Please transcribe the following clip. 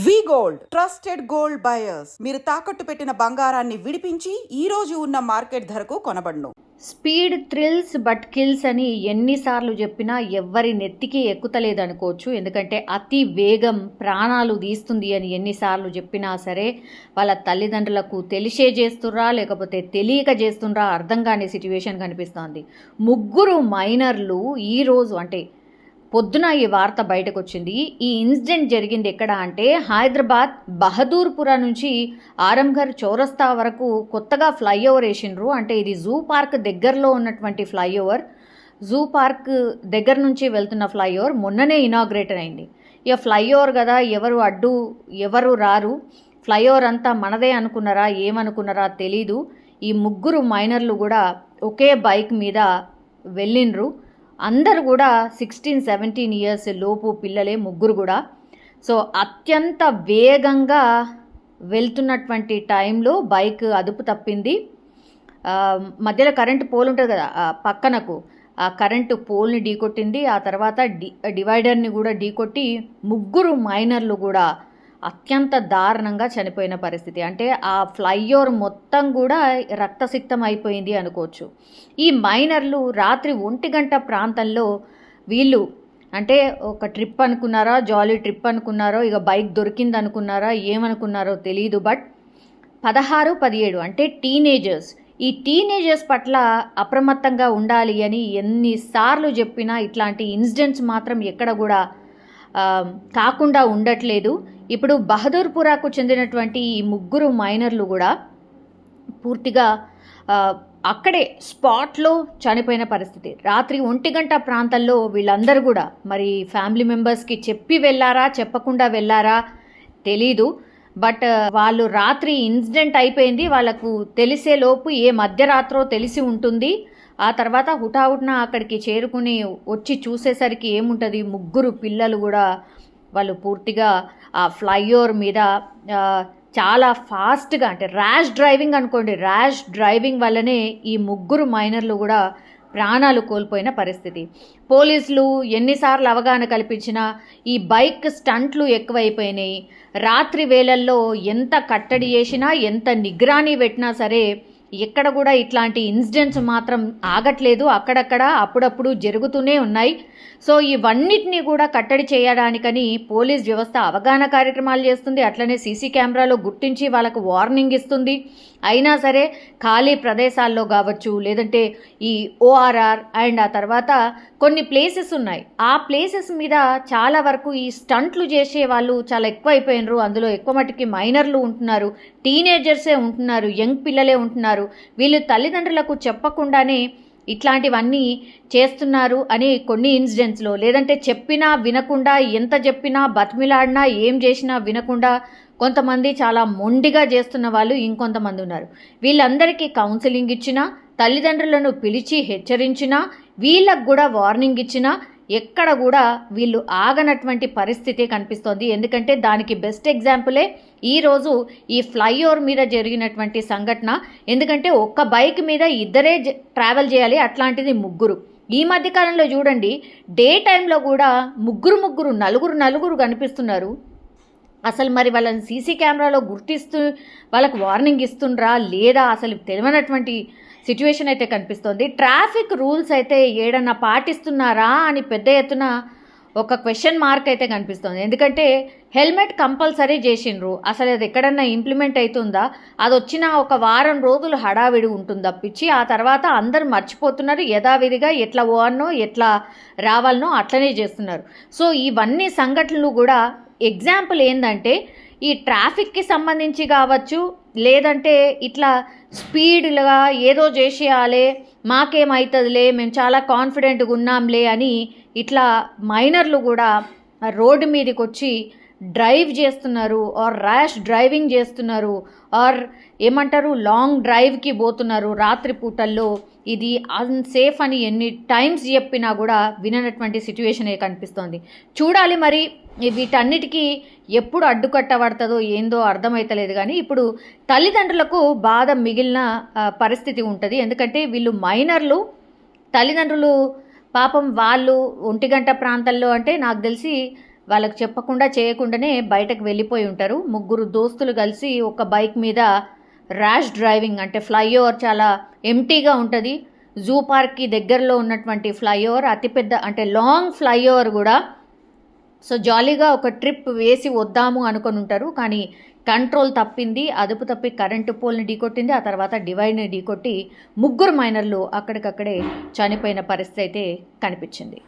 వి gold trusted gold buyers. మీరు తాకట్టు పెట్టిన బంగారాన్ని విడిపించి ఈ రోజు ఉన్న మార్కెట్ ధరకు కొనబడును. స్పీడ్ థ్రిల్స్ బట్ కిల్స్ అని ఎన్నిసార్లు చెప్పినా ఎవ్వరి నెత్తికి ఎక్కుతలేదనుకోవచ్చు. ఎందుకంటే అతి వేగం ప్రాణాలు తీస్తుంది అని ఎన్నిసార్లు చెప్పినా సరే వాళ్ళ తల్లిదండ్రులకు తెలిసే చేస్తుర్రా లేకపోతే తెలియక చేస్తుండ్రా అర్థం కాని సిచ్యువేషన్ కనిపిస్తోంది. ముగ్గురు మైనర్లు ఈరోజు అంటే పొద్దున ఈ వార్త బయటకు వచ్చింది. ఈ ఇన్సిడెంట్ జరిగింది ఎక్కడ అంటే హైదరాబాద్ బహదూర్పురా నుంచి ఆరంఘర్ చౌరస్తా వరకు కొత్తగా ఫ్లైఓవర్ వేసిండ్రు. అంటే ఇది జూ పార్క్ దగ్గరలో ఉన్నటువంటి ఫ్లైఓవర్. జూ పార్క్ దగ్గర నుంచి వెళ్తున్న ఫ్లైఓవర్ మొన్ననే ఇనాగ్రేటర్ అయింది. ఇక ఫ్లైఓవర్ కదా, ఎవరు అడ్డు ఎవరు రారు, ఫ్లైఓవర్ అంతా మనదే అనుకున్నారా ఏమనుకున్నారా తెలీదు. ఈ ముగ్గురు మైనర్లు కూడా ఒకే బైక్ మీద వెళ్ళిండ్రు. అందరు కూడా 16-17 ఇయర్స్ లోపు పిల్లలే ముగ్గురు కూడా. సో అత్యంత వేగంగా వెళ్తున్నటువంటి టైంలో బైక్ అదుపు తప్పింది. మధ్యలో కరెంటు పోల్ ఉంటుంది కదా పక్కనకు, ఆ కరెంటు పోల్ని ఢీకొట్టింది. ఆ తర్వాత డివైడర్ని కూడా ఢీకొట్టి ముగ్గురు మైనర్లు కూడా అత్యంత దారుణంగా చనిపోయిన పరిస్థితి. అంటే ఆ ఫ్లైఓవర్ మొత్తం కూడా రక్తసిక్తం అయిపోయింది అనుకోవచ్చు. ఈ మైనర్లు రాత్రి 1 గంట ప్రాంతంలో వీళ్ళు అంటే ఒక ట్రిప్ అనుకున్నారా, జాలీ ట్రిప్ అనుకున్నారో, ఇక బైక్ దొరికింది అనుకున్నారా, ఏమనుకున్నారో తెలియదు. బట్ 16-17 అంటే టీనేజర్స్. ఈ టీనేజర్స్ పట్ల అప్రమత్తంగా ఉండాలి అని ఎన్నిసార్లు చెప్పినా ఇట్లాంటి ఇన్సిడెంట్స్ మాత్రం ఎక్కడ కూడా కాకుండా ఉండట్లేదు. ఇప్పుడు బహదూర్పురాకు చెందినటువంటి ఈ ముగ్గురు మైనర్లు కూడా పూర్తిగా అక్కడే స్పాట్లో చనిపోయిన పరిస్థితి. రాత్రి 1 గంట ప్రాంతంలో వీళ్ళందరూ కూడా మరి ఫ్యామిలీ మెంబర్స్కి చెప్పి వెళ్ళారా చెప్పకుండా వెళ్ళారా తెలీదు. బట్ వాళ్ళు రాత్రి ఇన్సిడెంట్ అయిపోయింది, వాళ్ళకు తెలిసేలోపు ఏ మధ్యరాత్రో తెలిసి ఉంటుంది. ఆ తర్వాత హుటాహుటిన అక్కడికి చేరుకుని వచ్చి చూసేసరికి ఏముంటుంది, ముగ్గురు పిల్లలు కూడా వాళ్ళు పూర్తిగా ఆ ఫ్లైఓవర్ మీద చాలా ఫాస్ట్గా అంటే ర్యాష్ డ్రైవింగ్ అనుకోండి, ర్యాష్ డ్రైవింగ్ వల్లనే ఈ ముగ్గురు మైనర్లు కూడా ప్రాణాలు కోల్పోయిన పరిస్థితి. పోలీసులు ఎన్నిసార్లు అవగాహన కల్పించినా ఈ బైక్ స్టంట్లు ఎక్కువైపోయినాయి. రాత్రి వేళల్లో ఎంత కట్టడి చేసినా ఎంత నిగ్రానీ పెట్టినా సరే ఎక్కడ కూడా ఇట్లాంటి ఇన్సిడెంట్స్ మాత్రం ఆగట్లేదు. అక్కడక్కడ అప్పుడప్పుడు జరుగుతూనే ఉన్నాయి. సో ఇవన్నిటినీ కూడా కట్టడి చేయడానికని పోలీస్ వ్యవస్థ అవగాహన కార్యక్రమాలు చేస్తుంది. అట్లనే సీసీ కెమెరాలో గుర్తించి వాళ్ళకు వార్నింగ్ ఇస్తుంది. అయినా సరే ఖాళీ ప్రదేశాల్లో కావచ్చు, లేదంటే ఈ ఓఆర్ఆర్ అండ్ ఆ తర్వాత కొన్ని ప్లేసెస్ ఉన్నాయి, ఆ ప్లేసెస్ మీద చాలా వరకు ఈ స్టంట్లు చేసే వాళ్ళు చాలా ఎక్కువ అయిపోయినారు. అందులో ఎక్కువ మటుకి మైనర్లు ఉంటున్నారు, టీనేజర్సే ఉంటున్నారు, యంగ్ పిల్లలే ఉంటున్నారు. వీళ్ళు తల్లిదండ్రులకు చెప్పకుండానే ఇట్లాంటివన్నీ చేస్తున్నారు అని కొన్ని ఇన్సిడెంట్స్లో, లేదంటే చెప్పినా వినకుండా, ఎంత చెప్పినా బతిమిలాడినా ఏం చేసినా వినకుండా కొంతమంది చాలా మొండిగా చేస్తున్న వాళ్ళు ఇంకొంతమంది ఉన్నారు. వీళ్ళందరికీ కౌన్సిలింగ్ ఇచ్చినా, తల్లిదండ్రులను పిలిచి హెచ్చరించినా, వీళ్ళకు కూడా వార్నింగ్ ఇచ్చినా ఎక్కడ కూడా వీళ్ళు ఆగనటువంటి పరిస్థితి కనిపిస్తోంది. ఎందుకంటే దానికి బెస్ట్ ఎగ్జాంపులే ఈరోజు ఈ ఫ్లైఓవర్ మీద జరిగినటువంటి సంఘటన. ఎందుకంటే ఒక్క బైక్ మీద ఇద్దరే ట్రావెల్ చేయాలి, అట్లాంటిది ముగ్గురు. ఈ మధ్యకాలంలో చూడండి డే టైంలో కూడా ముగ్గురు నలుగురు కనిపిస్తున్నారు. అసలు మరి వాళ్ళని సీసీ కెమెరాలో గుర్తిస్తూ వాళ్ళకు వార్నింగ్ ఇస్తుండ్రా లేదా అసలు తెలియనటువంటి సిచ్యువేషన్ అయితే కనిపిస్తోంది. ట్రాఫిక్ రూల్స్ అయితే ఏడన్నా పాటిస్తున్నారా అని పెద్ద ఎత్తున ఒక క్వశ్చన్ మార్క్ అయితే కనిపిస్తుంది. ఎందుకంటే హెల్మెట్ కంపల్సరీ చేసిండ్రు, అసలు అది ఎక్కడన్నా ఇంప్లిమెంట్ అవుతుందా? అది వచ్చిన ఒక వారం రోజులు హడావిడి ఉంటుంది తప్పించి ఆ తర్వాత అందరు మర్చిపోతున్నారు. యథావిధిగా ఎట్లా పోవాలనో ఎట్లా రావాలనో అట్లనే చేస్తున్నారు. సో ఇవన్నీ సంఘటనలు కూడా ఎగ్జాంపుల్ ఏంటంటే ఈ ట్రాఫిక్కి సంబంధించి కావచ్చు, లేదంటే ఇట్లా స్పీడ్గా ఏదో చేసేయాలి, మాకేమవుతుందిలే, మేము చాలా కాన్ఫిడెంట్గా ఉన్నాంలే అని ఇట్లా మైనర్లు కూడా రోడ్డు మీదకి వచ్చి డ్రైవ్ చేస్తున్నారు, ఆర్ ర్యాష్ డ్రైవింగ్ చేస్తున్నారు, ఆర్ ఏమంటారు లాంగ్ డ్రైవ్కి పోతున్నారు రాత్రి పూటల్లో. ఇది అన్సేఫ్ అని ఎన్ని టైమ్స్ చెప్పినా కూడా విననటువంటి సిచ్యువేషనే కనిపిస్తోంది. చూడాలి మరి వీటన్నిటికీ ఎప్పుడు అడ్డుకట్టబడుతుందో ఏందో అర్థమవుతలేదు. కానీ ఇప్పుడు తల్లిదండ్రులకు బాధ మిగిలిన పరిస్థితి ఉంటుంది. ఎందుకంటే వీళ్ళు మైనర్లు, తల్లిదండ్రులు పాపం వాళ్ళు 1 గంట ప్రాంతాల్లో అంటే నాకు తెలిసి వాళ్ళకి చెప్పకుండా చేయకుండానే బయటకు వెళ్ళిపోయి ఉంటారు. ముగ్గురు దోస్తులు కలిసి ఒక బైక్ మీద ర్యాష్ డ్రైవింగ్, అంటే ఫ్లైఓవర్ చాలా ఎంటీగా ఉంటుంది. జూ పార్క్కి దగ్గరలో ఉన్నటువంటి ఫ్లైఓవర్, అతిపెద్ద అంటే లాంగ్ ఫ్లైఓవర్ కూడా. సో జాలీగా ఒక ట్రిప్ వేసి వద్దాము అనుకొని ఉంటారు, కానీ కంట్రోల్ తప్పింది, అదుపు తప్పి కరెంటు పోల్ని ఢీకొట్టింది. ఆ తర్వాత డివైడ్ని ఢీకొట్టి ముగ్గురు మైనర్లు అక్కడికక్కడే చనిపోయిన పరిస్థితి అయితే కనిపించింది.